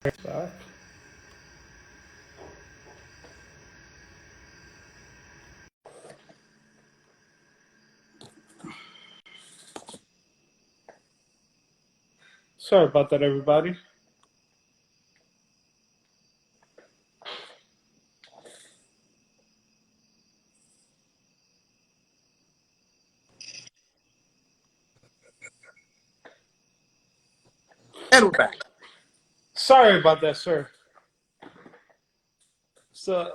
Back. Sorry about that, everybody. And we're back. Sorry about that, sir. It's the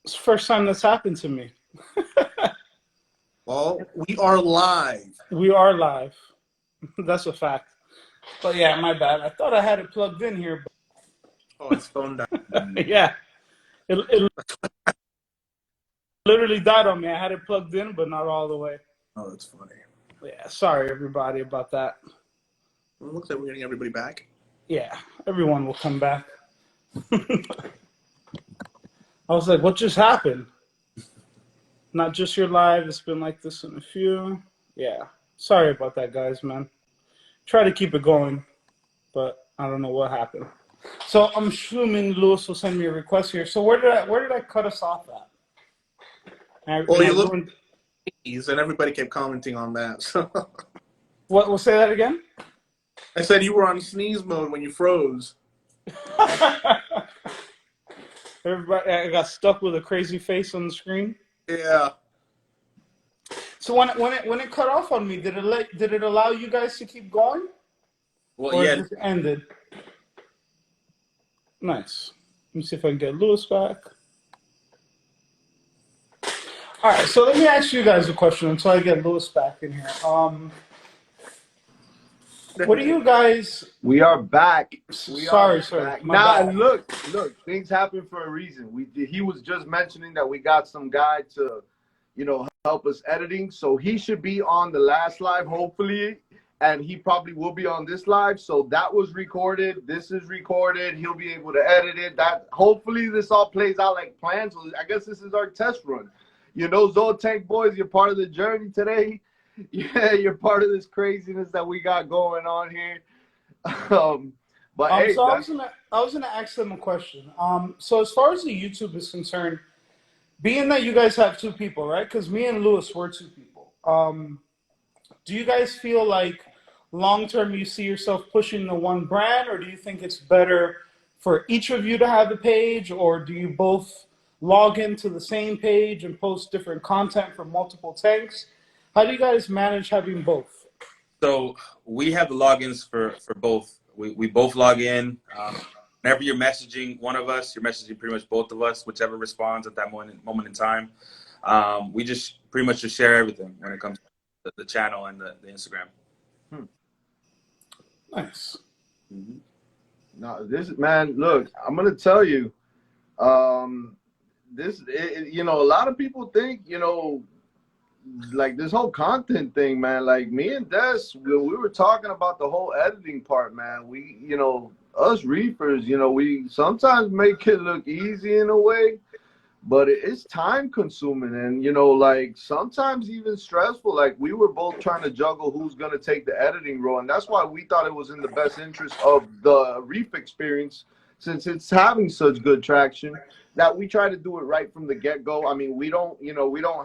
first time that's happened to me. Well, we are live. We are live. That's a fact. But yeah, my bad. I thought I had it plugged in here. Oh, it's phone down. But yeah, it literally died on me. I had it plugged in, but not all the way. Oh, that's funny. Yeah, sorry, everybody, about that. Well, it looks like we're getting everybody back. Yeah, everyone will come back. I was like, what just happened? Not just your live. It's been like this in a few. Yeah. Sorry about that, guys, man. Try to keep it going, but I don't know what happened. So I'm assuming Lewis will send me a request here. So where did I cut us off at? Well, you look and everybody kept commenting on that. So What? We'll say that again. I said you were on sneeze mode when you froze. Everybody, I got stuck with a crazy face on the screen. Yeah. So when it cut off on me, did it allow you guys to keep going? Well, Or yeah. it just ended? Nice. Let me see if I can get Lewis back. All right, so let me ask you guys a question until I get Lewis back in here. What do you guys? We are back. Sorry, sir. Back. My Nah, bad. look. Things happen for a reason. He was just mentioning that we got some guy to, help us editing. So he should be on the last live, hopefully, and he probably will be on this live. So that was recorded. This is recorded. He'll be able to edit it. That hopefully this all plays out like planned. So I guess this is our test run. ZOA Tank boys, you're part of the journey today. Yeah, you're part of this craziness that we got going on here. But hey, so I was gonna ask them a question. So as far as the YouTube is concerned, being that you guys have two people, right? Because me and Lewis were two people. Do you guys feel like long term you see yourself pushing the one brand, or do you think it's better for each of you to have a page, or do you both log into the same page and post different content for multiple tanks? How do you guys manage having both? So we have the logins for both. We both log in. Whenever you're messaging one of us, you're messaging pretty much both of us, whichever responds at that moment in time. We just pretty much just share everything when it comes to the channel and the Instagram. Nice. Mm-hmm. No, man, look, I'm gonna tell you, a lot of people think, like this whole content thing, man, like me and Des, when we were talking about the whole editing part, man, we, us reefers, we sometimes make it look easy in a way, but it's time consuming and, like sometimes even stressful. Like we were both trying to juggle who's going to take the editing role. And that's why we thought it was in the best interest of the Reef Experience, since it's having such good traction, that we try to do it right from the get-go. I mean, we don't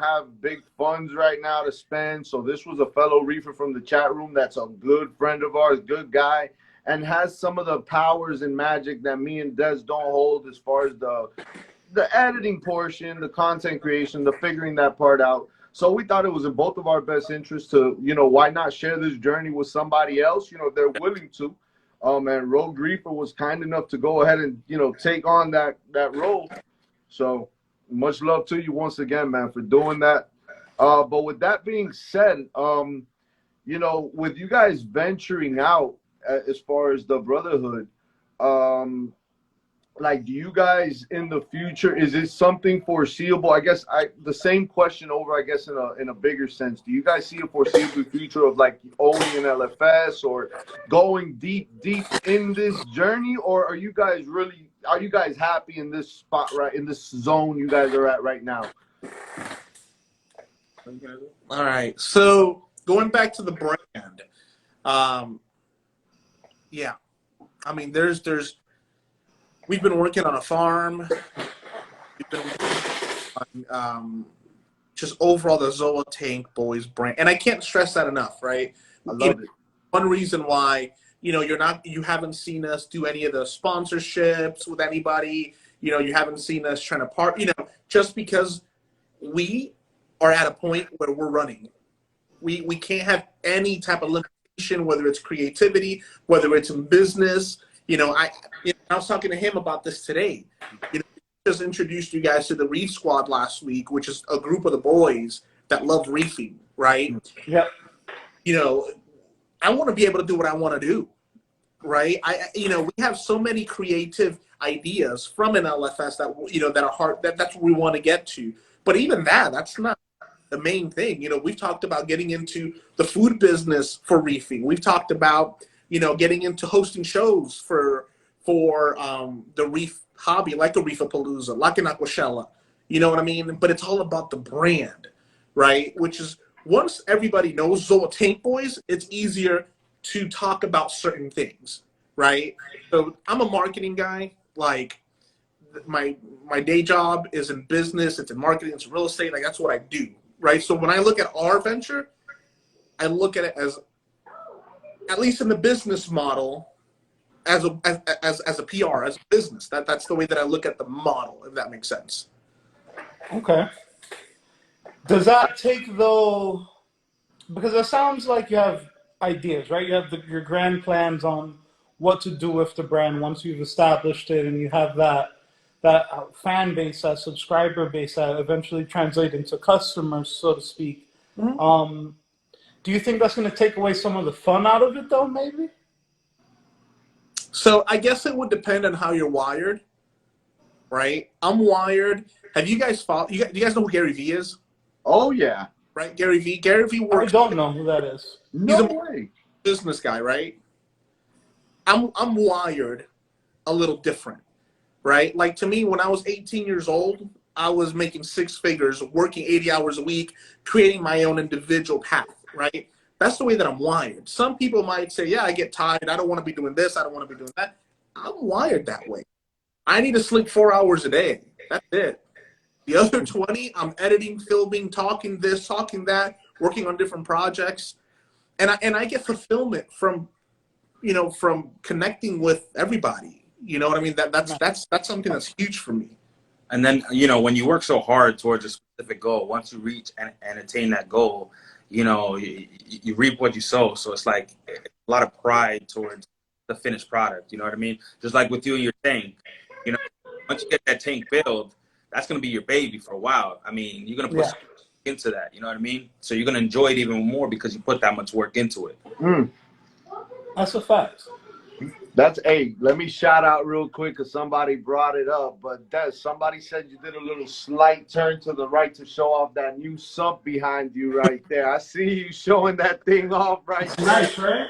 have big funds right now to spend. So this was a fellow reefer from the chat room that's a good friend of ours, good guy, and has some of the powers and magic that me and Des don't hold as far as the editing portion, the content creation, the figuring that part out. So we thought it was in both of our best interests to, why not share this journey with somebody else, if they're willing to. And Rogue Reefer was kind enough to go ahead and, take on that role. So much love to you once again, man, for doing that. But with that being said, with you guys venturing out as far as the Brotherhood, like, do you guys in the future, is it something foreseeable? I guess the same question over, I guess, in a bigger sense. Do you guys see a foreseeable future of like owning an LFS or going deep in this journey? Or are you guys happy in this spot, right, in this zone you guys are at right now? All right. So going back to the brand, yeah, I mean, there's we've been working on a farm. We've been working on just overall the ZOA Tank Boys brand, and I can't stress that enough, right? I You know, love it. one reason why you haven't seen us do any of the sponsorships with anybody. You haven't seen us trying to just because we are at a point where we're running. We can't have any type of limitation, whether it's creativity, whether it's in business. I was talking to him about this today. Just introduced you guys to the Reef Squad last week, which is a group of the boys that love reefing, right? Yep. I want to be able to do what I want to do, right? We have so many creative ideas from an LFS that are hard. That's what we want to get to. But even that's not the main thing. We've talked about getting into the food business for reefing. We've talked about getting into hosting shows for the reef hobby, like a Reefapalooza, like an Aquashella. You know what I mean? But it's all about the brand, right? Which is, once everybody knows ZOA Tank Boys, it's easier to talk about certain things, right? So I'm a marketing guy. Like, my day job is in business, it's in marketing, it's real estate. Like, that's what I do, right? So when I look at our venture, I look at it as, at least in the business model, as a PR, as a business. That's the way that I look at the model, if that makes sense. Okay. Does that take, though, because it sounds like you have ideas, right? You have your grand plans on what to do with the brand once you've established it, and you have that fan base, that subscriber base that eventually translate into customers, so to speak. Mm-hmm. Do you think that's going to take away some of the fun out of it, though, maybe? So I guess it would depend on how you're wired, right? I'm wired. Have you guys do you guys know who Gary Vee is? Oh yeah. Right, Gary Vee. Gary Vee I works. don't know who that is. No He's a way. business guy, right? I'm wired a little different, right? Like, to me, when I was 18 years old, I was making six figures, working 80 hours a week, creating my own individual path, right? That's the way that I'm wired. Some people might say, yeah, I get tired. I don't want to be doing this. I don't want to be doing that. I'm wired that way. I need to sleep 4 hours a day. That's it. The other 20, I'm editing, filming, talking this, talking that, working on different projects. And I get fulfillment from connecting with everybody. You know what I mean? That's something that's huge for me. And then, when you work so hard towards a specific goal, once you reach and attain that goal, you reap what you sow. So it's like a lot of pride towards the finished product. You know what I mean? Just like with you and your tank, once you get that tank built, that's going to be your baby for a while. I mean, you're going to put some work into that. You know what I mean? So you're going to enjoy it even more because you put that much work into it. That's a fact. Let me shout out real quick because somebody brought it up. But somebody said you did a little slight turn to the right to show off that new Sump behind you right there. I see you showing that thing off right there. Nice, right?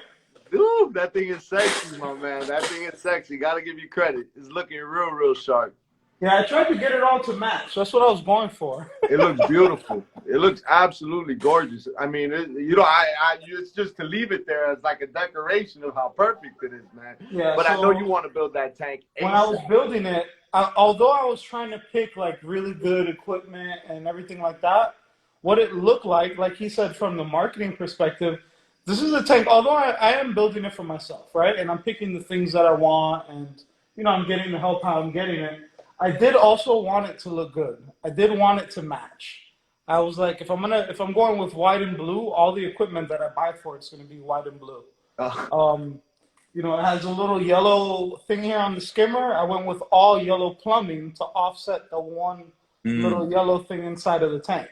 Dude, that thing is sexy, my man. That thing is sexy. Gotta give you credit. It's looking real, real sharp. Yeah, I tried to get it all to match. That's what I was going for. It looks beautiful. It looks absolutely gorgeous. I mean, it's just to leave it there as like a decoration of how perfect it is, man. Yeah, but so I know you want to build that tank. When I was building it, although I was trying to pick like really good equipment and everything like that, what it looked like he said, from the marketing perspective, this is a tank. Although I am building it for myself, right? And I'm picking the things that I want, and I'm getting the help how I'm getting it. I did also want it to look good. I did want it to match. I was like, if I'm going with white and blue, all the equipment that I buy for it's going to be white and blue. It has a little yellow thing here on the skimmer. I went with all yellow plumbing to offset the one little yellow thing inside of the tank.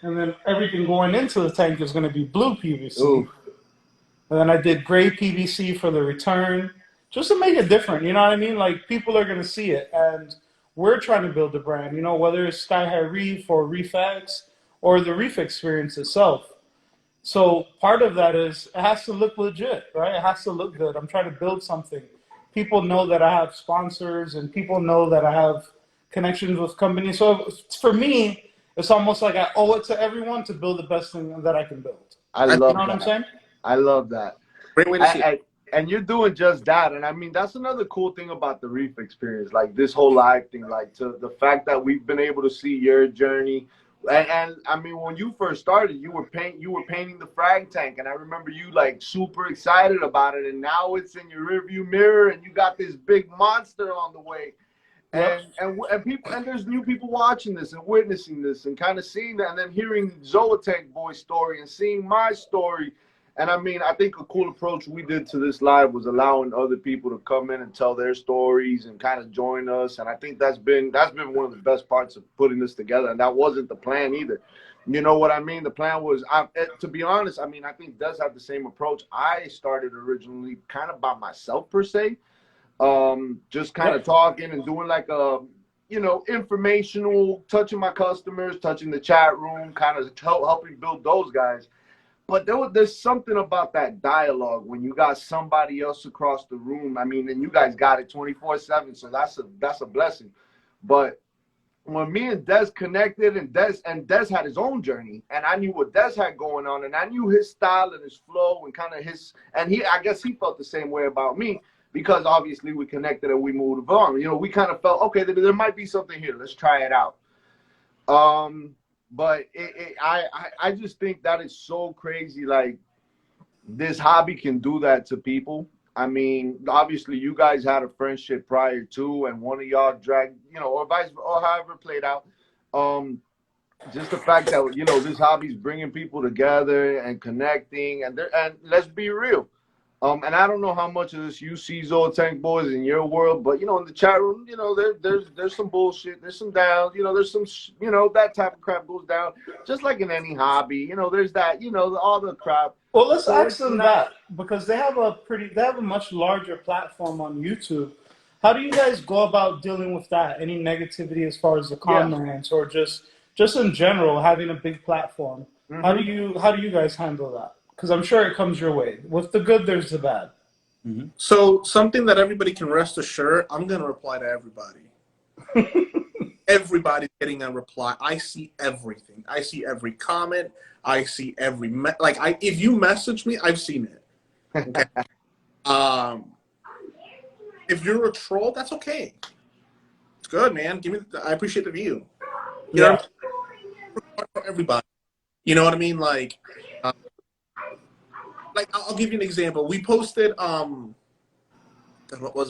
And then everything going into the tank is going to be blue PVC. Ooh. And then I did gray PVC for the return, just to make it different. You know what I mean? Like, people are going to see it. And we're trying to build a brand, whether it's Sky High Reef or Reef X or the Reef Experience itself. So part of that is it has to look legit, right? It has to look good. I'm trying to build something. People know that I have sponsors, and people know that I have connections with companies. So for me, it's almost like I owe it to everyone to build the best thing that I can build. I love that. What I'm saying? I love that. Great way to see it. and you're doing just that. And I mean, that's another cool thing about the Reef Experience, like this whole live thing, like to the fact that we've been able to see your journey. And I mean, when you first started, you were painting the frag tank, and I remember you like super excited about it. And now it's in your rearview mirror, and you got this big monster on the way. Yep. And people, and there's new people watching this and witnessing this and kind of seeing that, and then hearing ZOA Tank Boy's story and seeing my story. And I mean, I think a cool approach we did to this live was allowing other people to come in and tell their stories and kind of join us. And I think that's been one of the best parts of putting this together. And that wasn't the plan either. You know what I mean? The plan was, to be honest, I mean, I think Des had the same approach. I started originally kind of by myself per se, just kind of talking and doing like a, you know, informational, touching my customers, touching the chat room, kind of helping build those guys. But there's something about that dialogue when you got somebody else across the room. I mean, and you guys got it 24/7, so that's a blessing. But when me and Des connected, and Des had his own journey, and I knew what Des had going on, and I knew his style and his flow and kind of I guess he felt the same way about me, because obviously we connected and we moved on. You know, we kind of felt, okay, there might be something here. Let's try it out. But I just think that is so crazy. Like, this hobby can do that to people. I mean, obviously you guys had a friendship prior to, and one of y'all dragged, you know, or however it played out. Just the fact that, you know, this hobby's bringing people together and connecting, and let's be real. And I don't know how much of this you see, ZOA Tank Boys, in your world, but, you know, in the chat room, you know, there's some bullshit, there's some downs, you know, there's some, you know, that type of crap goes down, just like in any hobby, you know, there's that, you know, all the crap. Well, let's ask them that, because they have a much larger platform on YouTube. How do you guys go about dealing with that? Any negativity as far as the comments, or just in general having a big platform? Mm-hmm. How do you guys handle that? Because I'm sure it comes your way. With the good, there's the bad. Mm-hmm. So something that everybody can rest assured, I'm going to reply to everybody. Everybody's getting a reply. I see everything. I see every comment. I see every if you message me, I've seen it. Okay. If you're a troll, that's okay. It's good, man. I appreciate the view. You know, for everybody. You know what I mean? Like I'll give you an example. We posted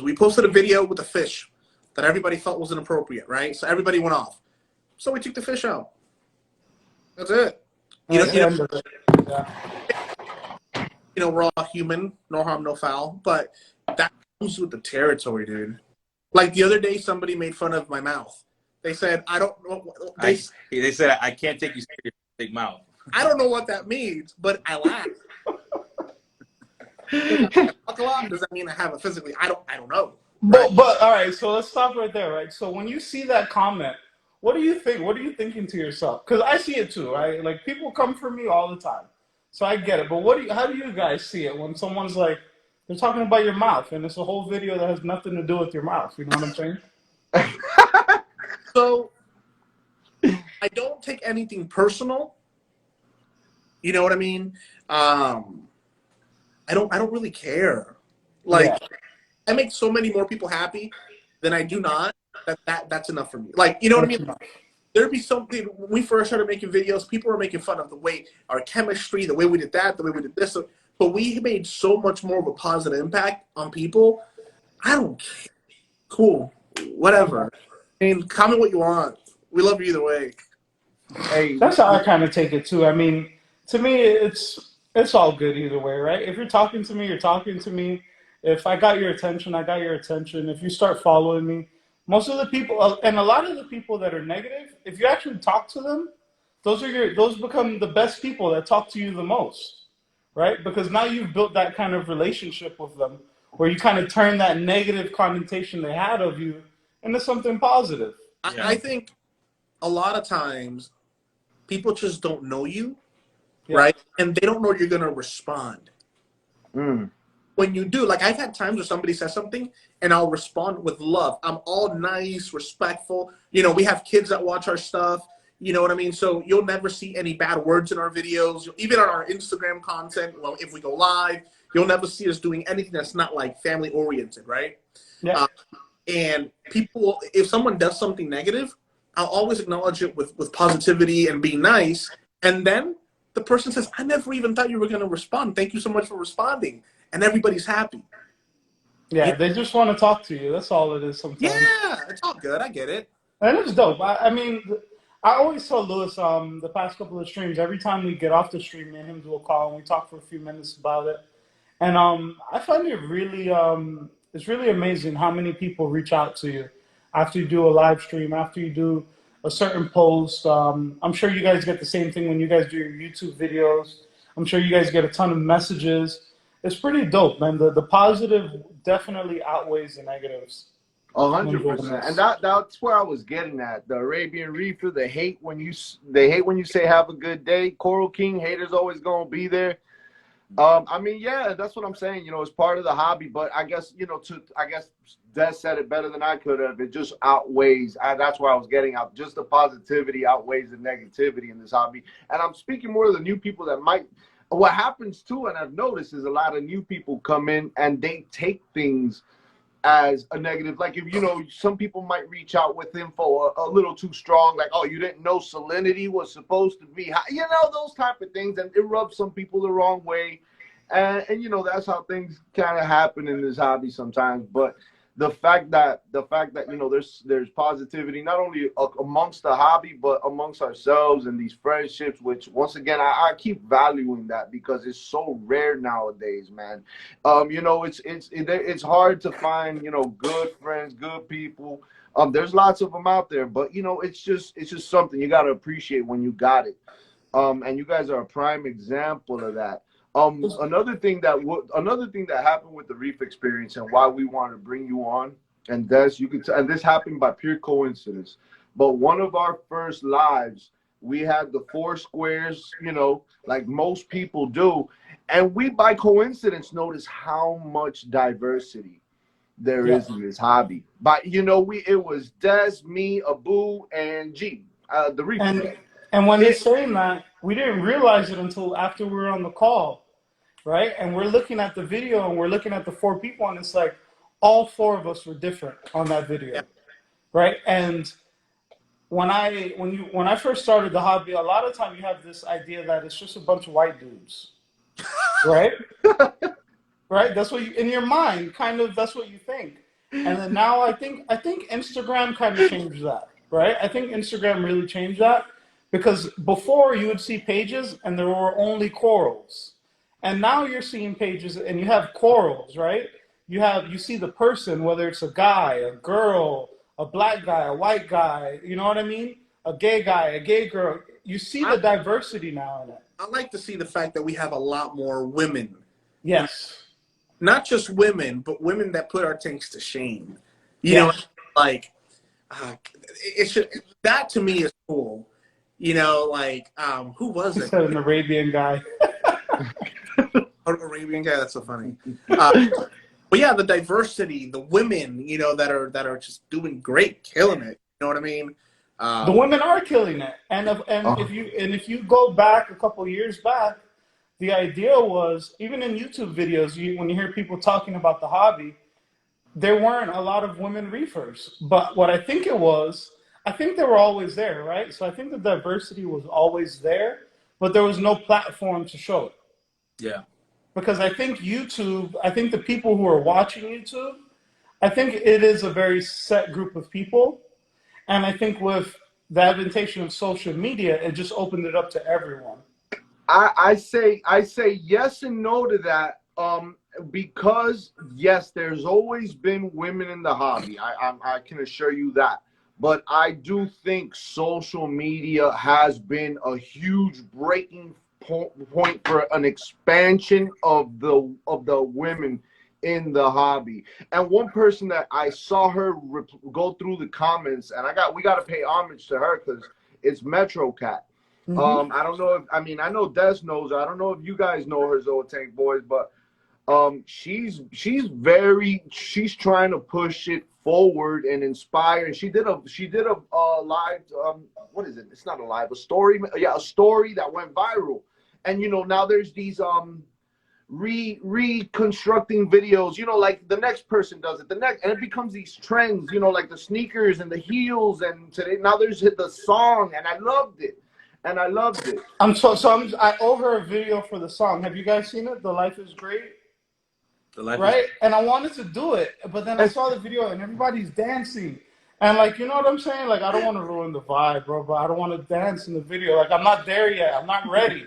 we posted a video with a fish that everybody thought was inappropriate, right? So everybody went off. So we took the fish out. That's it. You know, we're all human, no harm, no foul. But that comes with the territory, dude. Like the other day, somebody made fun of my mouth. They said, I don't know. They said, I can't take you serious with a big mouth. I don't know what that means, but I laugh. Does that mean I have it physically? I don't know. Right? But all right, so let's stop right there, right? So when you see that comment, what do you think? What are you thinking to yourself? Because I see it too, right? Like, people come for me all the time, so I get it. But how do you guys see it when someone's like, they're talking about your mouth, and it's a whole video that has nothing to do with your mouth? You know what I'm saying? So I don't take anything personal. You know what I mean? I don't really care. Like, I make so many more people happy than I do not. That's enough for me. Like, you know what I mean? There'd be something when we first started making videos, people were making fun of the way our chemistry, the way we did that, the way we did this. But we made so much more of a positive impact on people. I don't care. Cool. Whatever. I mean, comment what you want. We love you either way. Hey, that's how I kind of take it too. I mean, to me, it's all good either way, right? If you're talking to me, you're talking to me. If I got your attention, I got your attention. If you start following me, most of the people, and a lot of the people that are negative, if you actually talk to them, those become the best people that talk to you the most, right? Because now you've built that kind of relationship with them where you kind of turn that negative connotation they had of you into something positive. I think a lot of times people just don't know you, right? And they don't know you're going to respond. When you do, like, I've had times where somebody says something and I'll respond with love. I'm all nice, respectful. You know, we have kids that watch our stuff. You know what I mean? So you'll never see any bad words in our videos. Even on our Instagram content, well, if we go live, You'll never see us doing anything that's not like family oriented, right? Yeah. And people, if someone does something negative, I'll always acknowledge it with positivity and being nice. And then the person says, I never even thought you were going to respond. Thank you so much for responding. And everybody's happy. Yeah, they just want to talk to you. That's all it is sometimes. Yeah, it's all good. I get it. And it's dope. I mean, I always tell Lewis, the past couple of streams, every time we get off the stream, me and him do a call and we talk for a few minutes about it. And I find it really, it's really amazing how many people reach out to you after you do a live stream, after you do a certain post. I'm sure you guys get the same thing when you guys do your YouTube videos. I'm sure you guys get a ton of messages. It's pretty dope, man. The positive definitely outweighs the negatives. 100%, and that's where I was getting at. The Arabian Reefer, they hate when you say have a good day. Coral King haters always gonna be there. I mean, yeah, that's what I'm saying. You know, it's part of the hobby, but I guess I guess Des said it better than I could have. It just outweighs. That's where I was getting out. Just the positivity outweighs the negativity in this hobby. And I'm speaking more to the new people that might. What happens too, and I've noticed, is a lot of new people come in and they take things as a negative. Like, if some people might reach out with info a little too strong, like, oh, you didn't know salinity was supposed to be high, those type of things, and it rubs some people the wrong way, and that's how things kind of happen in this hobby sometimes. But the fact that there's positivity not only amongst the hobby but amongst ourselves and these friendships, which once again I keep valuing that because it's so rare nowadays, man. It's hard to find good friends, good people. There's lots of them out there, but it's just something you got to appreciate when you got it. And you guys are a prime example of that. Another thing that happened with the Reef Experience and why we want to bring you on, and Des, and this happened by pure coincidence, but one of our first lives, we had the 4 squares, like most people do, and we by coincidence noticed how much diversity there is in this hobby. But it was Des, me, Abu, and G, the Reef. And when he's saying that, we didn't realize it until after we were on the call, right? And we're looking at the video and we're looking at the 4 people, and it's like all 4 of us were different on that video, right? And when I first started the hobby, a lot of time you have this idea that it's just a bunch of white dudes, right? Right? That's what in your mind, kind of, that's what you think. And then now I think Instagram kind of changed that, right? I think Instagram really changed that. Because before you would see pages and there were only corals. And now you're seeing pages and you have corals, right? You see the person, whether it's a guy, a girl, a black guy, a white guy, you know what I mean? A gay guy, a gay girl. You see the diversity now in it. I like to see the fact that we have a lot more women. Yes. Not just women, but women that put our tanks to shame. Like, that to me is cool. Who was it? An Arabian guy. Arabian guy. That's so funny. But yeah, the diversity, the women, that are just doing great, killing it. You know what I mean? The women are killing it, and if you go back a couple years back, the idea was, even in YouTube videos, when you hear people talking about the hobby, there weren't a lot of women reefers. But what I think it was, I think they were always there, right? So I think the diversity was always there, but there was no platform to show it. Yeah. Because I think the people who are watching YouTube, I think it is a very set group of people. And I think with the adaptation of social media, it just opened it up to everyone. I say yes and no to that. Because yes, there's always been women in the hobby. I can assure you that. But I do think social media has been a huge breaking point for an expansion of the women in the hobby. And one person that I saw her go through the comments, and we got to pay homage to her because it's Metro Cat. Mm-hmm. I don't know I know Des knows her. I don't know if you guys know her, ZOA Tank Boys, but she's trying to push it forward and inspire. And she did a live, what is it? It's not a live, a story. Yeah, a story that went viral. And now there's these reconstructing videos, you know, like the next person does it, and it becomes these trends, you know, like the sneakers and the heels, and today now there's the song, and I loved it. I over a video for the song. Have you guys seen it? The Life is Great. The life Right? And I wanted to do it, but then I saw the video and everybody's dancing. And like, you know what I'm saying? Like, I don't want to ruin the vibe, bro, but I don't want to dance in the video. Like, I'm not there yet. I'm not ready.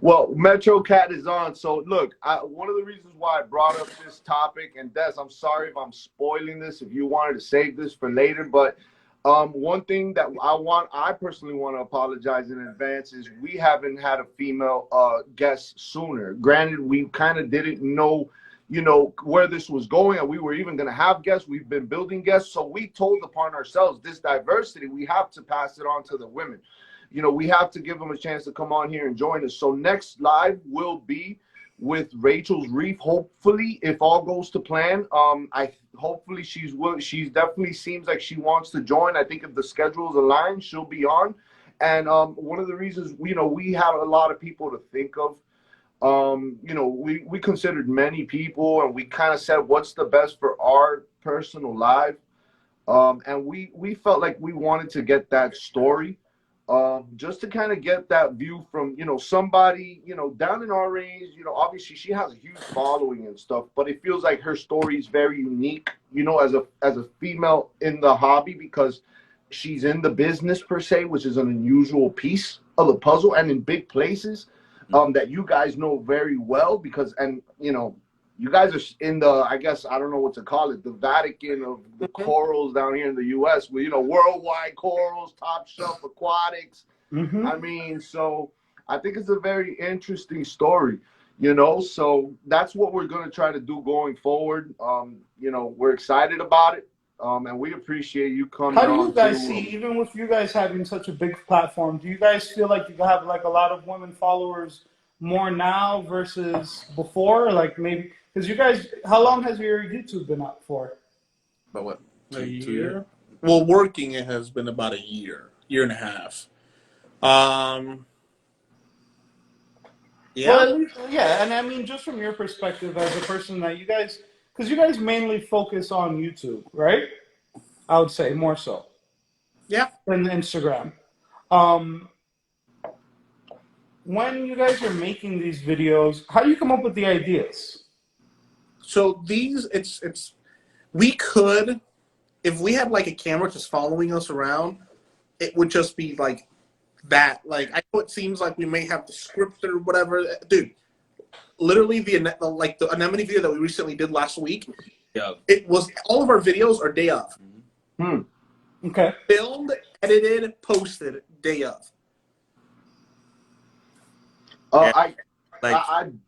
Well, Metro Cat is on. So look, one of the reasons why I brought up this topic, and Des, I'm sorry if I'm spoiling this, if you wanted to save this for later, but one thing that I personally want to apologize in advance is we haven't had a female guest sooner. Granted, we kind of didn't know, you know, where this was going, and we were even going to have guests. We've been building guests, so we told upon ourselves this diversity. We have to pass it on to the women. You know, we have to give them a chance to come on here and join us. So next live will be with Rachel's Reef. Hopefully, if all goes to plan, hopefully she's definitely seems like she wants to join. I think if the schedules align, she'll be on. And one of the reasons, you know, we have a lot of people to think of. You know, we considered many people, and we kind of said what's the best for our personal life. And we felt like we wanted to get that story. Just to kind of get that view from, you know, somebody, you know, down in our range. You know, obviously she has a huge following and stuff, but it feels like her story is very unique, you know, as a female in the hobby, because she's in the business per se, which is an unusual piece of the puzzle, and in big places that you guys know very well, because, and you know, you guys are in the, I guess, I don't know what to call it, the Vatican of the corals down here in the U.S. with, you know, worldwide corals, top shelf aquatics. I mean, so I think it's a very interesting story, you know, so that's what we're going to try to do going forward. You know, we're excited about it, and we appreciate you coming on. How do you guys see, even with you guys having such a big platform, do you guys feel like you have like a lot of women followers more now versus before? Like maybe, because you guys, how long has your YouTube been up for? About what? A year? Well, working it has been about a year and a half. Yeah. Well, at least, yeah, and I mean, just from your perspective as a person that you guys, because you guys mainly focus on YouTube, right? I would say more so. Yeah. Than Instagram. When you guys are making these videos, how do you come up with the ideas? So these, we could, if we had like a camera just following us around, it would just be like that. Like, I know it seems like we may have the script or whatever. Dude, literally the anemone video that we recently did last week, it was, all of our videos are day of. Okay. Filmed, edited, posted, day of. I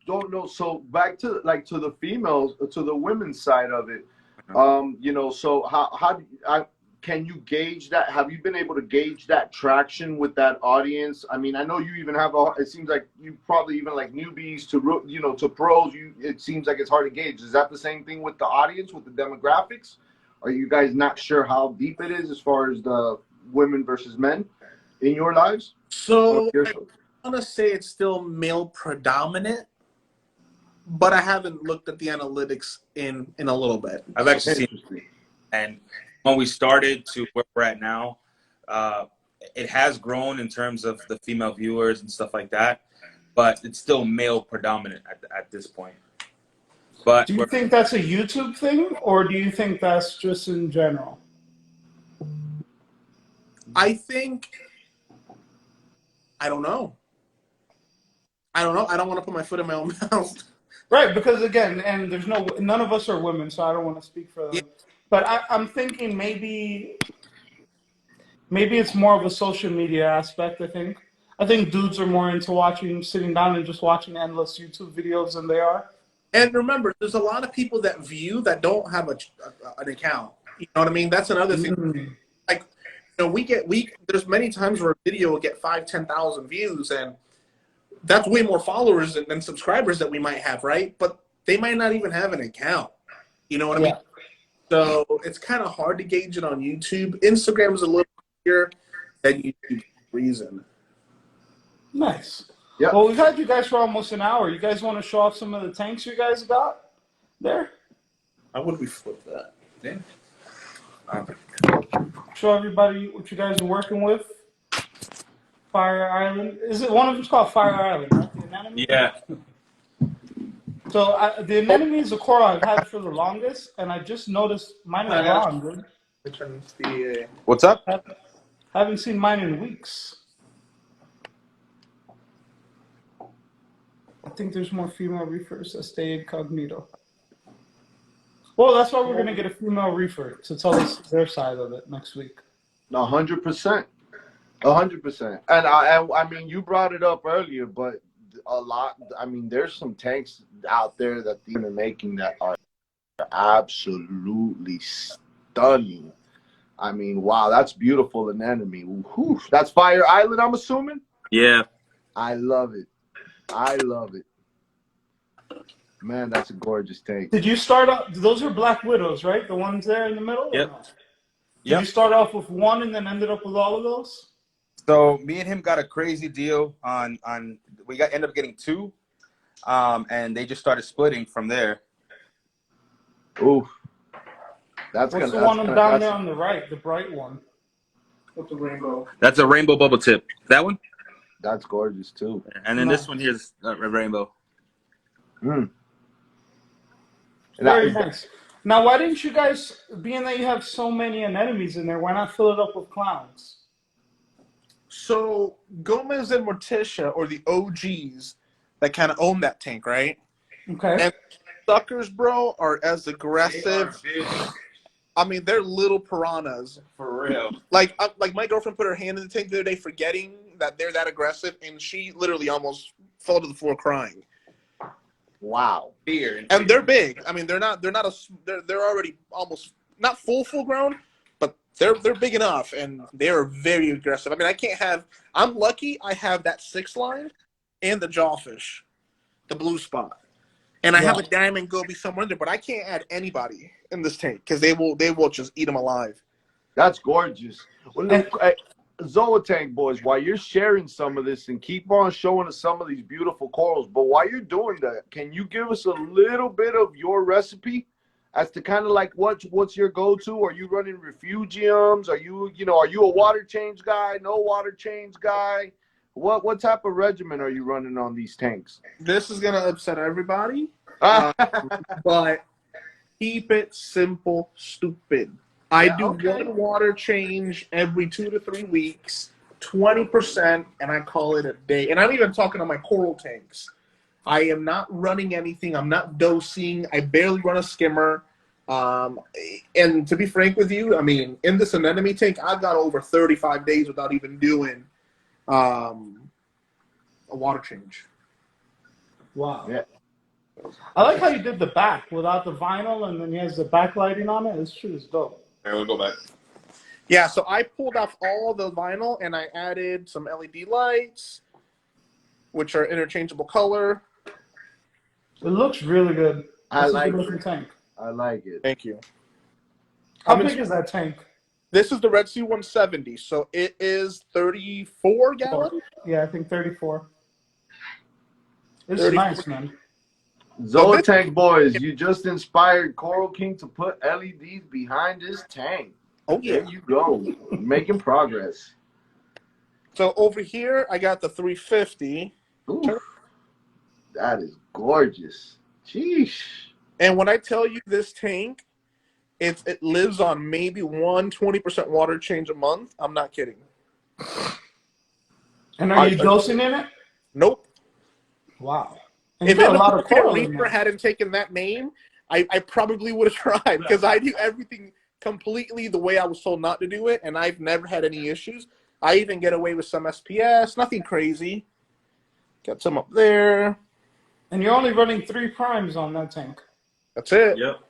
don't know. So back to to the females, to the women's side of it. You know, so can you gauge that? Have you been able to gauge that traction with that audience? I mean, I know you even have it seems like you probably even like newbies to, you know, to pros. It seems like it's hard to gauge. Is that the same thing with the audience, with the demographics? Are you guys not sure how deep it is as far as the women versus men in your lives? So I want to say it's still male predominant, but I haven't looked at the analytics in a little bit. I've actually seen, and when we started to where we're at now, it has grown in terms of the female viewers and stuff like that, but it's still male predominant at this point. But do you think that's a YouTube thing, or do you think that's just in general? I think, I don't know. I don't want to put my foot in my own mouth. Right, because again, and there's none of us are women, so I don't want to speak for them. Yeah. But I'm thinking maybe it's more of a social media aspect. I think dudes are more into sitting down and just watching endless YouTube videos than they are. And remember, there's a lot of people that view that don't have an account. You know what I mean? That's another thing. Like, you know, there's many times where a video will get 5,000-10,000 views, and that's way more followers than subscribers that we might have, right? But they might not even have an account. You know what I mean? So it's kind of hard to gauge it on YouTube. Instagram is a little easier than YouTube for reason. Nice. Yeah. Well, we've had you guys for almost an hour. You guys want to show off some of the tanks you guys got there? How would we flip that? Yeah. Show everybody what you guys are working with. Fire Island. Is it one of them's called Fire Island, right? The anemone. Yeah. So the anemone is a coral I've had for the longest, and I just noticed mine is gone, dude. Which one's the? What's up? Haven't seen mine in weeks. I think there's more female reefers that stay incognito. Well, that's why we're gonna get a female reefer to tell us their side of it next week. 100%. 100%. And I mean, you brought it up earlier, but a lot. I mean, there's some tanks out there that they're making that are absolutely stunning. I mean, wow, that's beautiful anemone. Whew. That's Fire Island, I'm assuming. Yeah. I love it. I love it. Man, that's a gorgeous tank. Did you start off? Those are Black Widows, right? The ones there in the middle. Yep. No? Did Yep. you start off with one and then ended up with all of those? So me and him got a crazy deal on we ended up getting two, and they just started splitting from there. Ooh, that's What's gonna. the one That's down gonna, there on the right, the bright one? With the rainbow. That's a rainbow bubble tip. That one, that's gorgeous too. and then this one here is a rainbow. Mm. Very nice. Now, why didn't you guys, being that you have so many anemones in there, why not fill it up with clowns? So Gomez and Morticia, or the OGs, that kind of own that tank, right? Okay. And suckers, bro, are as aggressive. I mean, they're little piranhas. For real. Like my girlfriend put her hand in the tank the other day, forgetting that they're that aggressive, and she literally almost fell to the floor crying. Wow. And they're big. I mean, they're already almost not full grown, but they're big enough, and they're very aggressive. I mean, I'm lucky I have that 6 line and the jawfish, the blue spot, and I have a diamond goby somewhere in there, but I can't add anybody in this tank because they will just eat them alive. That's gorgeous. Well, look, ZOA Tank boys, while you're sharing some of this and keep on showing us some of these beautiful corals, but while you're doing that, can you give us a little bit of your recipe as to kind of like what's your go-to? Are you running refugiums? Are you a water change guy? No water change guy? What type of regimen are you running on these tanks? This is gonna upset everybody, but keep it simple, stupid. I do one water change every 2 to 3 weeks, 20%, and I call it a day. And I'm even talking on my coral tanks. I am not running anything. I'm not dosing. I barely run a skimmer. And to be frank with you, I mean, in this anemone tank, I've got over 35 days without even doing a water change. Wow. Yeah. I like how you did the back without the vinyl, and then he has the backlighting on it. This shit is dope. Here, we'll go back. Yeah, so I pulled off all the vinyl, and I added some LED lights, which are interchangeable color. It looks really good. I That's like a good looking it. tank. I like it. Thank you. How big is that tank? This is the Red Sea 170, so it is 34 gallons. Yeah, I think 34. It's 34. nice, man. ZOA Tank boys, you just inspired Coral King to put LEDs behind his tank. Oh, yeah. There you go. Making progress. So over here, I got the 350. Oof, that is gorgeous. Sheesh. And when I tell you this tank, it lives on maybe 20% water change a month. I'm not kidding. And are you dosing in it? Nope. Wow. And If you got a lot of coral in Reaper there. hadn't taken that name, I probably would have tried because I do everything completely the way I was told not to do it, and I've never had any issues. I even get away with some SPS, nothing crazy. Got some up there. And you're only running 3 primes on that tank. That's it. Yep.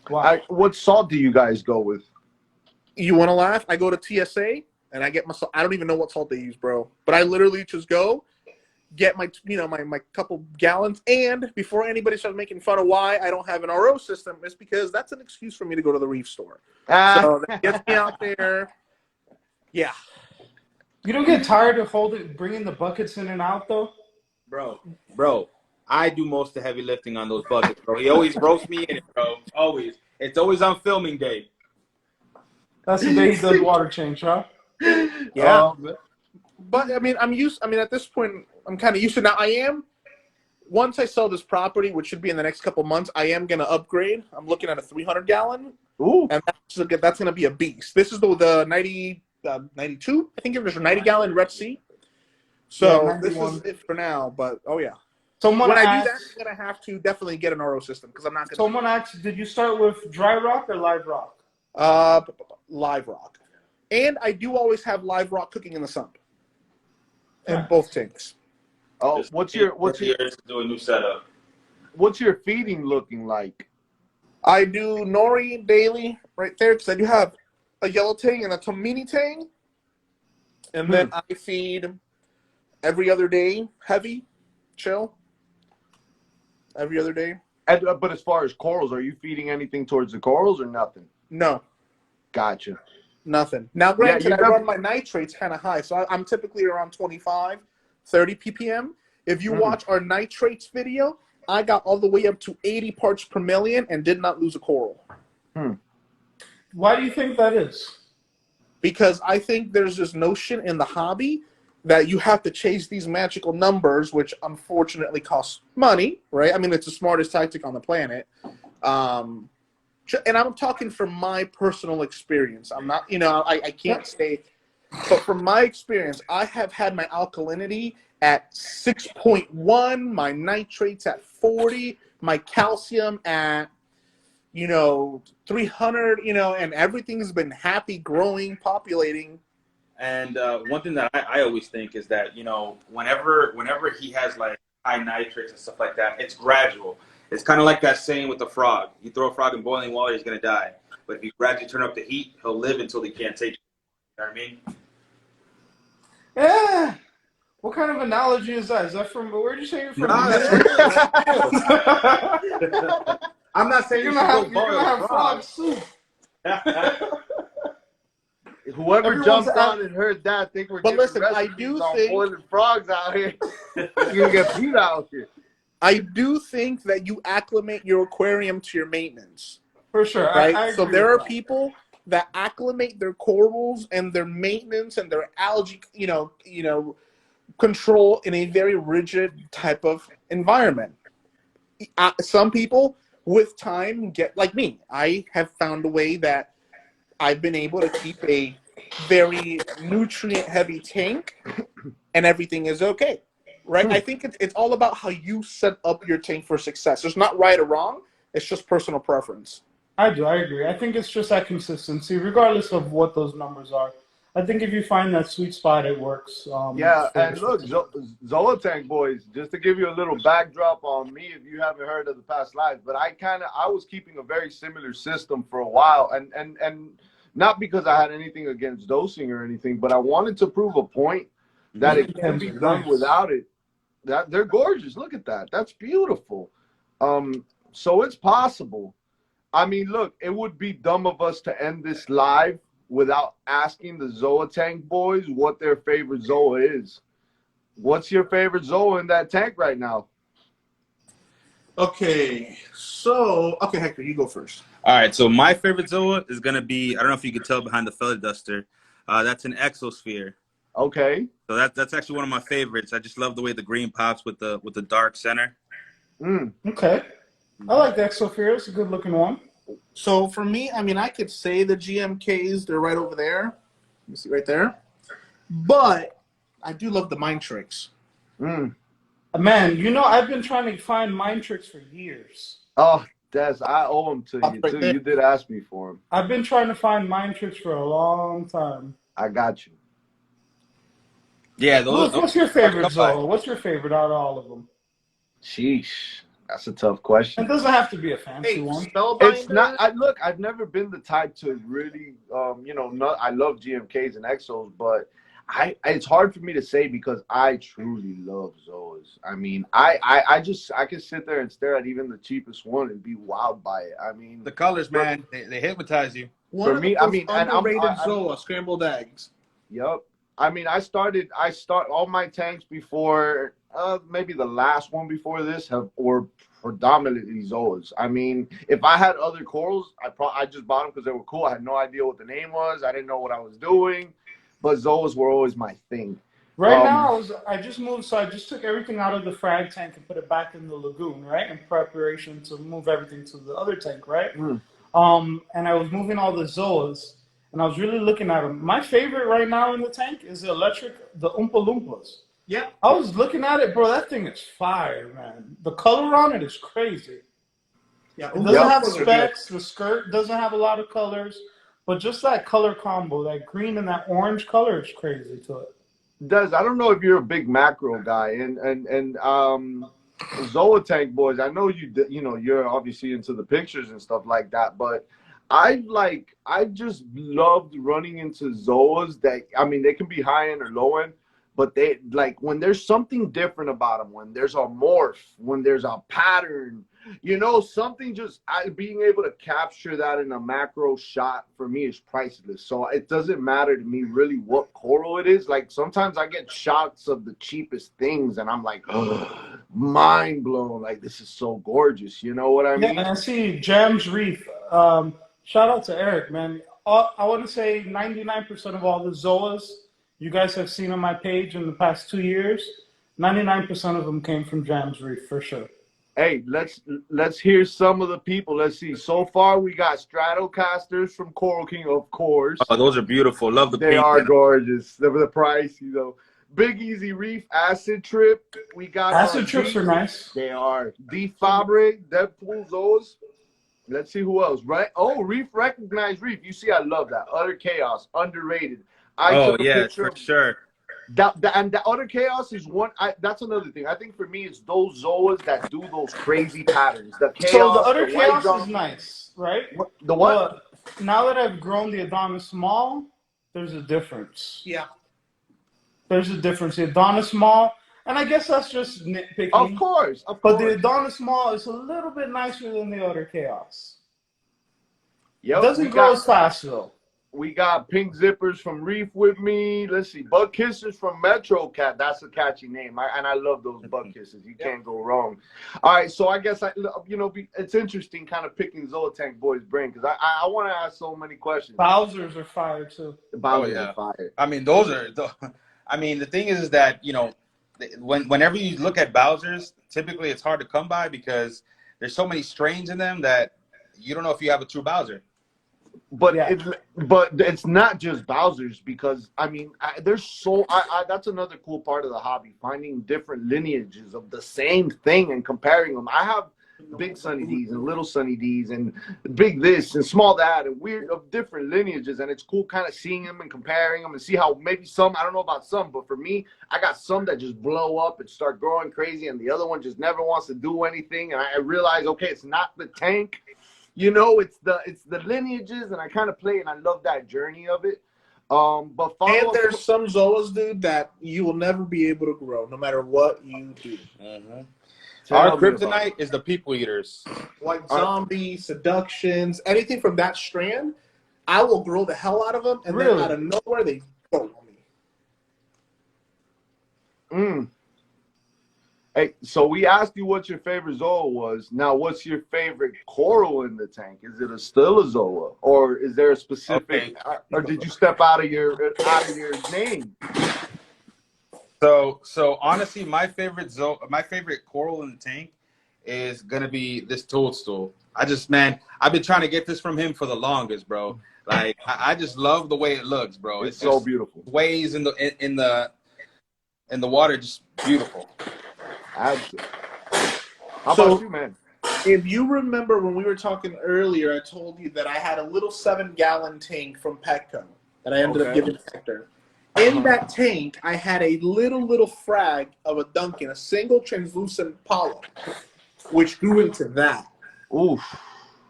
Wow. What salt do you guys go with? You want to laugh? I go to TSA and I get my salt. I don't even know what salt they use, bro. But I literally just go get my my couple gallons. And before anybody starts making fun of why I don't have an RO system, it's because that's an excuse for me to go to the reef store. So that gets me out there. Yeah. You don't get tired of bringing the buckets in and out though? Bro, I do most of the heavy lifting on those buckets, bro. He always roasts me in it, bro. Always. It's always on filming day. That's the day he does water change, huh? Yeah. But I mean, I'm used. I mean, at this point, I'm kind of used to. Now, I am. Once I sell this property, which should be in the next couple months, I am going to upgrade. I'm looking at a 300-gallon, Ooh. and that's going to be a beast. This is the 92. I think there's a 90-gallon Red Sea. So Yeah, this is it for now. But oh yeah, Someone when I do asked, that, I'm going to have to definitely get an RO system because I'm not going. Someone asked, did you start with dry rock or live rock? Live rock, and I do always have live rock cooking in the sump, in both tanks. Oh, what's your do a new setup? what's your feeding looking like? I do nori daily right there because I do have a yellow tang and a mini tang, and then I feed every other day heavy, chill. Every other day. But as far as corals, are you feeding anything towards the corals or nothing? No, Gotcha. nothing. Now, granted, you I run my nitrates kind of high, so I'm typically around 25, 30 ppm. If you watch our nitrates video, I got all the way up to 80 parts per million and did not lose a coral. Why do you think that is? Because I think there's this notion in the hobby that you have to chase these magical numbers, which unfortunately costs money, right? I mean, it's the smartest tactic on the planet. And I'm talking from my personal experience. I'm not, I can't say, but from my experience, I have had my alkalinity at 6.1, my nitrates at 40, my calcium at, 300, and everything's been happy, growing, populating. And one thing that I always think is that, whenever he has like high nitrates and stuff like that, it's gradual. It's kind of like that saying with the frog. You throw a frog in boiling water, he's going to die. But if you gradually turn up the heat, he'll live until he can't take it. You know what I mean? Yeah. What kind of analogy is that? Is that from, where did you say you're from? No, that's I'm not saying You're you going should to go boil have a frog frog. soup. Whoever Everyone's jumped on and heard that, think we're But getting listen, I recipes do on think- boiling frogs out here. You're gonna get beat out here. I do think that you acclimate your aquarium to your maintenance, For sure. right? I So agree there with are that. people that acclimate their corals and their maintenance and their algae, control in a very rigid type of environment. Some people, with time, get like me. I have found a way that I've been able to keep a very nutrient-heavy tank, and everything is okay. Right? I think it's all about how you set up your tank for success. There's not right or wrong. It's just personal preference. I agree. I think it's just that consistency, regardless of what those numbers are. I think if you find that sweet spot, it works. Yeah, and look, ZOA Tank boys, just to give you a little backdrop on me, if you haven't heard of the past lives, but I was keeping a very similar system for a while, and not because I had anything against dosing or anything, but I wanted to prove a point that it can be done without it. That they're gorgeous. Look at that. That's beautiful. So it's possible. I mean, look, it would be dumb of us to end this live without asking the ZOA Tank boys what their favorite ZOA is. What's your favorite ZOA in that tank right now? Okay, Hector, you go first. All right, so my favorite ZOA is going to be, I don't know if you could tell behind the feather duster, that's an exosphere. Okay. So that's actually one of my favorites. I just love the way the green pops with the dark center. Okay. I like the Exosphere. It's a good looking one. So for me, I mean, I could say the GMKs, they're right over there. You see right there. But I do love the Mind Tricks. Man, I've been trying to find Mind Tricks for years. Oh, Des, I owe them to you, too. There. You did ask me for them. I've been trying to find Mind Tricks for a long time. I got you. Yeah, What's your favorite ZOA? What's your favorite out of all of them? Sheesh. That's a tough question. It doesn't have to be a fancy one. It's not. I've never been the type to really, I love GMKs and Exos, but it's hard for me to say because I truly love Zoas. I mean, I can sit there and stare at even the cheapest one and be wowed by it. I mean, the colors, man, they hypnose you. Underrated ZOA, scrambled eggs. Yep. I mean, I start all my tanks before maybe the last one before this were predominantly Zoas. I mean, if I had other corals, I just bought them because they were cool. I had no idea what the name was. I didn't know what I was doing, but Zoas were always my thing. Right now, I just moved, so I just took everything out of the frag tank and put it back in the lagoon, right, in preparation to move everything to the other tank, right? And I was moving all the Zoas, and I was really looking at them. My favorite right now in the tank is the Oompa Loompas. Yeah. I was looking at it, bro. That thing is fire, man. The color on it is crazy. Yeah. It doesn't have specs. The skirt doesn't have a lot of colors, but just that color combo, that green and that orange color is crazy to it. I don't know if you're a big macro guy and Zoa tank boys. I know you're obviously into the pictures and stuff like that, but I just loved running into Zoas that, I mean, they can be high end or low end, but they like when there's something different about them, when there's a morph, when there's a pattern, something just being able to capture that in a macro shot for me is priceless. So it doesn't matter to me really what coral it is. Like sometimes I get shots of the cheapest things and I'm like, oh, mind blown. Like this is so gorgeous. You know what I mean? Yeah, and I see Jam's Reef. Shout out to Eric, man. I want to say 99% of all the Zoas you guys have seen on my page in the past 2 years, 99% of them came from Jam's Reef for sure. Hey, let's hear some of the people. Let's see. So far, we got Stratocasters from Coral King, of course. Oh, those are beautiful. Love the pink. They are gorgeous. The price, Big Easy Reef, Acid Trip. We got Acid Trips are nice. They are. Deep Fabre, Deadpool, those. Let's see who else. Right? Oh, Reef Recognized Reef. You see, I love that. Utter Chaos, underrated. Oh yeah, for sure. And the Utter Chaos is one. That's another thing. I think for me, it's those Zoas that do those crazy patterns. The Chaos. So the Utter Chaos is nice, right? The what? Now that I've grown the Adonis Small, there's a difference. Yeah. There's a difference. The Adonis Small, and I guess that's just nitpicking. Of course. But the Adonis Small is a little bit nicer than the Utter Chaos. Yep, It doesn't grow as fast though. We got Pink Zippers from Reef with me. Let's see. Bug Kissers from Metro Cat. That's a catchy name. And I love those Bug Kissers. You can't go wrong. All right. So I guess, it's interesting kind of picking Zoa Tank Boy's brain because I want to ask so many questions. Bowsers are fire too. Bowsers are fire. I mean, the thing is that, whenever you look at Bowsers, typically it's hard to come by because there's so many strains in them that you don't know if you have a true Bowser. But it's not just Bowsers because that's another cool part of the hobby, finding different lineages of the same thing and comparing them. I have big Sunny D's and little Sunny D's and big this and small that and weird of different lineages, and it's cool kind of seeing them and comparing them and see how maybe some, I don't know about some, but for me, I got some that just blow up and start growing crazy and the other one just never wants to do anything, and I realize, okay, it's not the tank. It's the lineages, and I kind of play, and I love that journey of it. And there's some Zoas, dude, that you will never be able to grow, no matter what you do. Our kryptonite is the people eaters, like zombies, seductions, anything from that strand. I will grow the hell out of them, and then out of nowhere they go on me. Hey, so we asked you what your favorite Zoa was. Now, what's your favorite coral in the tank? Is it still a Zoa, or is there a specific, or did you step out of your name? So honestly, my favorite coral in the tank is gonna be this toadstool. I've been trying to get this from him for the longest, bro. Like I just love the way it looks, bro. It's so beautiful. Waves in the water, just beautiful. Absolutely. How about you, man? If you remember when we were talking earlier, I told you that I had a little 7-gallon tank from Petco that I ended up giving to Hector. In that tank, I had a little frag of a Duncan, a single translucent polyp, which grew into that. Oof.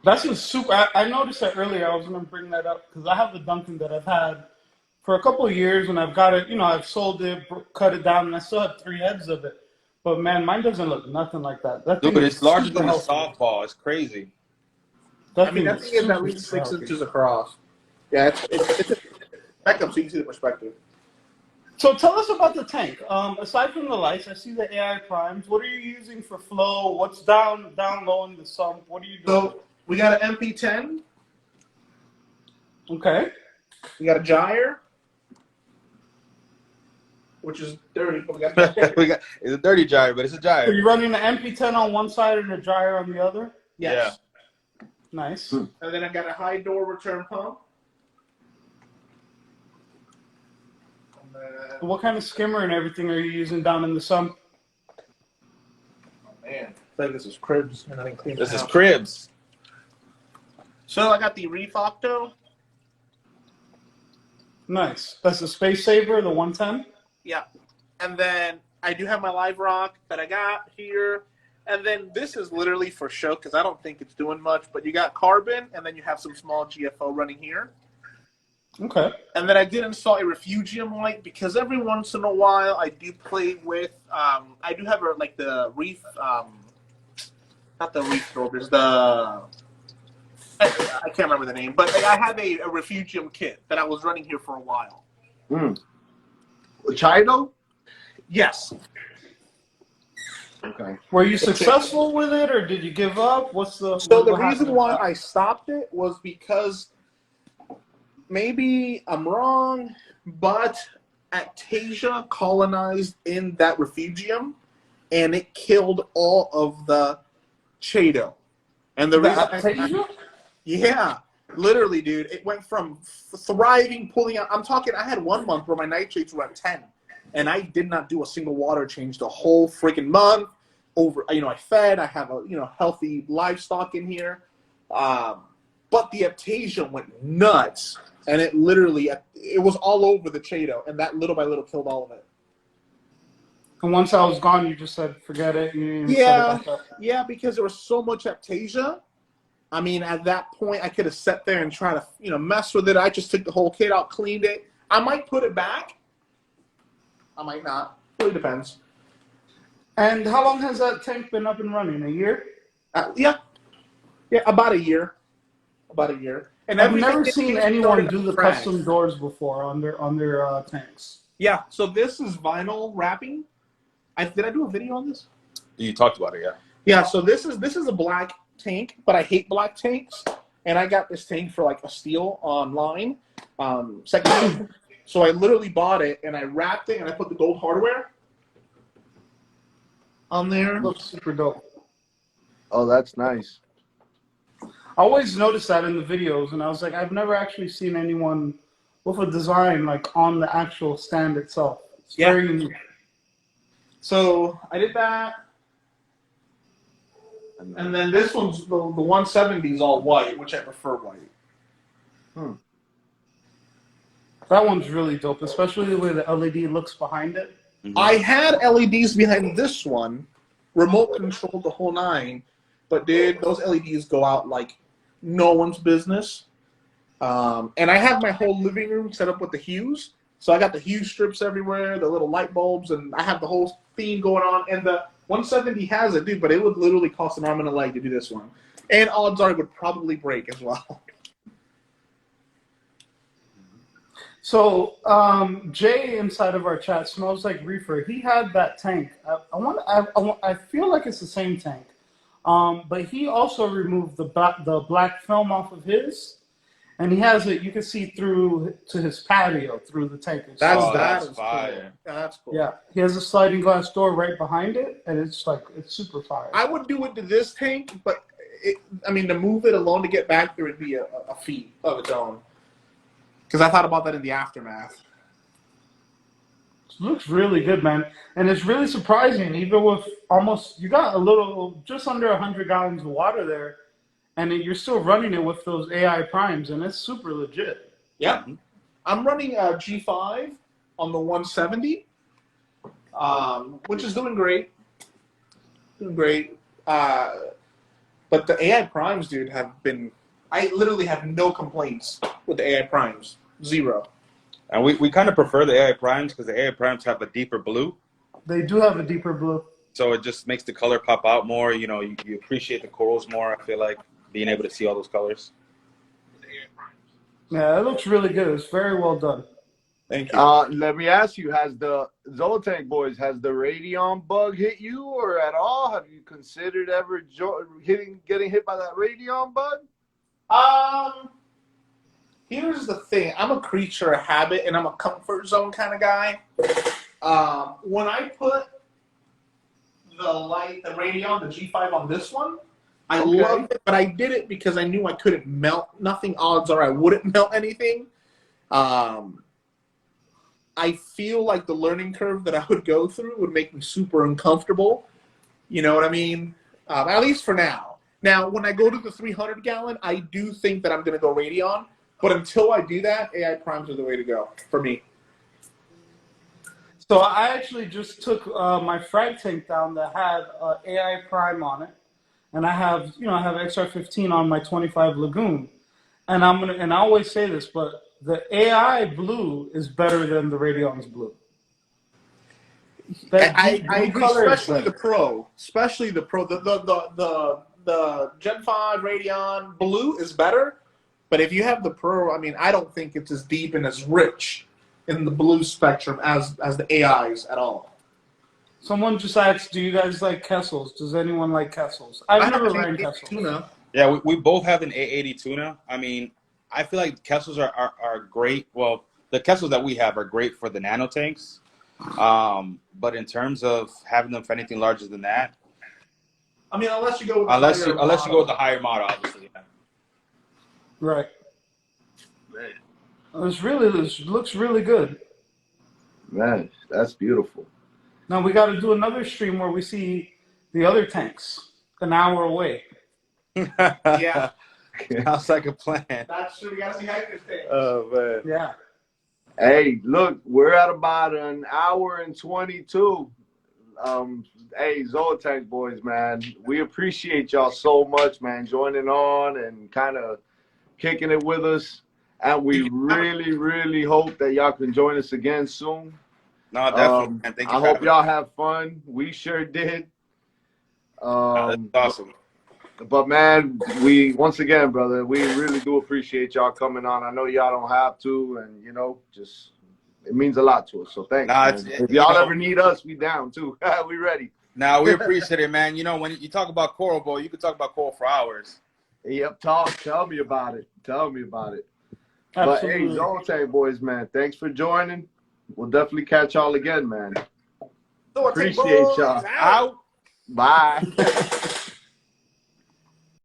That's a super. I noticed that earlier. I was going to bring that up because I have the Duncan that I've had for a couple of years, and I've got it. I've sold it, cut it down, and I still have 3 heads of it. But man, mine doesn't look nothing like that. Dude, it's larger than a softball. It's crazy. That thing is at least 6 inches across. Yeah, it's back up so you can see the perspective. So tell us about the tank. Aside from the lights, I see the AI primes. What are you using for flow? What's down low in the sump? What are you doing? So we got an MP10. Okay. We got a gyre, which is dirty, but we got a gyre. It's a dirty gyre, but it's a So gyre. you're running the MP10 on one side and a gyre on the other? Yes. Nice. And then I got a high door return pump. What kind of skimmer and everything are you using down in the sump? Man, I think this is cribs, and I didn't clean This it is out. cribs. So I got the Reef Octo. Nice. That's the Space Saver, the 110? Yeah. And then I do have my live rock that I got here. And then this is literally for show because I don't think it's doing much. But you got carbon, and then you have some small GFO running here. Okay. And then I did install a refugium light because every once in a while I do play with. I do have like the reef, not the reef filters. I can't remember the name, but I have a refugium kit that I was running here for a while. Chido? Yes. Okay. Were you successful with it, or did you give up? What's the So the what reason happened? why I stopped it was because maybe I'm wrong, but Aptasia colonized in that refugium, and it killed all of the Chaeto. And the reason, Aptasia? yeah, literally, dude, it went from thriving, pulling out. I'm talking. I had 1 month where my nitrates were at 10, and I did not do a single water change the whole freaking month. I fed. I have a healthy livestock in here, but the Aptasia went nuts. And it was all over the Chaeto, and that little by little killed all of it. And once I was gone, you just said, forget it. You didn't even set it back up. Yeah, because there was so much Aptasia. I mean, at that point, I could have sat there and tried to, mess with it. I just took the whole kit out, cleaned it. I might put it back. I might not. Really depends. And how long has that tank been up and running? A year? Yeah, about a year. About a year. And I've never seen anyone do the frag. custom doors before on their tanks. Yeah, so this is vinyl wrapping. Did I do a video on this? You talked about it, yeah. Yeah, so this is a black tank, but I hate black tanks, and I got this tank for like a steal online, second. So I literally bought it and I wrapped it and I put the gold hardware on there. Looks super dope. Oh, that's nice. I always noticed that in the videos, and I was like, I've never actually seen anyone with a design like on the actual stand itself. It's very unique. So I did that, and then this one's the 170 is all white, which I prefer white. That one's really dope, especially the way the LED looks behind it. Mm-hmm. I had LEDs behind this one, remote controlled the whole nine, but dude, those LEDs go out like no one's business. And I have my whole living room set up with the hues. So I got the hue strips everywhere, the little light bulbs, and I have the whole theme going on. And the 170 has it, dude, but it would literally cost an arm and a leg to do this one. And odds are it would probably break as well. So Jay inside of our chat smells like reefer. He had that tank. I feel like it's the same tank, but he also removed the black film off of his, and he has it. You can see through to his patio through the tank. That's fire. cool. Yeah, that's cool. Yeah, he has a sliding glass door right behind it, and it's super fire. I would do it to this tank, but to move it alone to get back there would be a feat of its own. Because I thought about that in the aftermath. It looks really good, man. And it's really surprising, even with you got just under 100 gallons of water there, and you're still running it with those AI primes, and it's super legit. Yeah. I'm running a G5 on the 170, which is doing great. But the AI primes, dude, I literally have no complaints with the AI primes. Zero. And we kind of prefer the AI primes because the AI primes have a deeper blue. They do have a deeper blue. So it just makes the color pop out more. You appreciate the corals more, I feel like, being able to see all those colors. Yeah, it looks really good. It's very well done. Thank you. Let me ask you: has the Zoltank boys, has the radion bug hit you or at all? Have you considered ever getting hit by that radion bug? Here's the thing. I'm a creature of habit, and I'm a comfort zone kind of guy. When I put the Radeon, the G5 on this one, I loved it, but I did it because I knew I couldn't melt nothing. Odds are I wouldn't melt anything. I feel like the learning curve that I would go through would make me super uncomfortable. You know what I mean? At least for now. Now, when I go to the 300 gallon, I do think that I'm going to go Radeon. But until I do that, AI primes are the way to go for me. So I actually just took my frag tank down that had AI prime on it, and I have XR15 on my 25 Lagoon, and I always say this, but the AI blue is better than the Radion's blue. I agree, especially the Pro. Especially the Pro. The Gen 5 Radeon blue is better, but if you have the Pro, I mean, I don't think it's as deep and as rich in the blue spectrum as the AIs at all. Someone just asked, do you guys like Kessels? Does anyone like Kessels? I've never ran Kessels. Tuna. Yeah, we both have an A80 tuna. I mean, I feel like Kessels are great. Well, the Kessels that we have are great for the nano tanks. But in terms of having them for anything larger than that, I mean, unless you go with unless you go with the higher model, obviously. Yeah. Right. This looks really good. Man, that's beautiful. Now we got to do another stream where we see the other tanks an hour away. Yeah. Sounds like a plan. That's true. We got to see Hector's tanks. Oh, man. Yeah. Hey, look, we're at about an hour and 22. Hey, Zoltank boys, man, we appreciate y'all so much, man, joining on and kind of kicking it with us. And we really, really hope that y'all can join us again soon. No, definitely. Man. Thank you. I hope y'all have fun. We sure did. That's awesome. But man, once again, brother, we really do appreciate y'all coming on. I know y'all don't have to, and just it means a lot to us. So thanks. If y'all ever need us, we down too. We ready. Now we appreciate it, man. When you talk about coral, boy, you could talk about coral for hours. Yep, tell me about it. Tell me about it. Absolutely. But hey, Zoltank boys, man, thanks for joining. We'll definitely catch y'all again, man. Appreciate y'all. Out. Bye.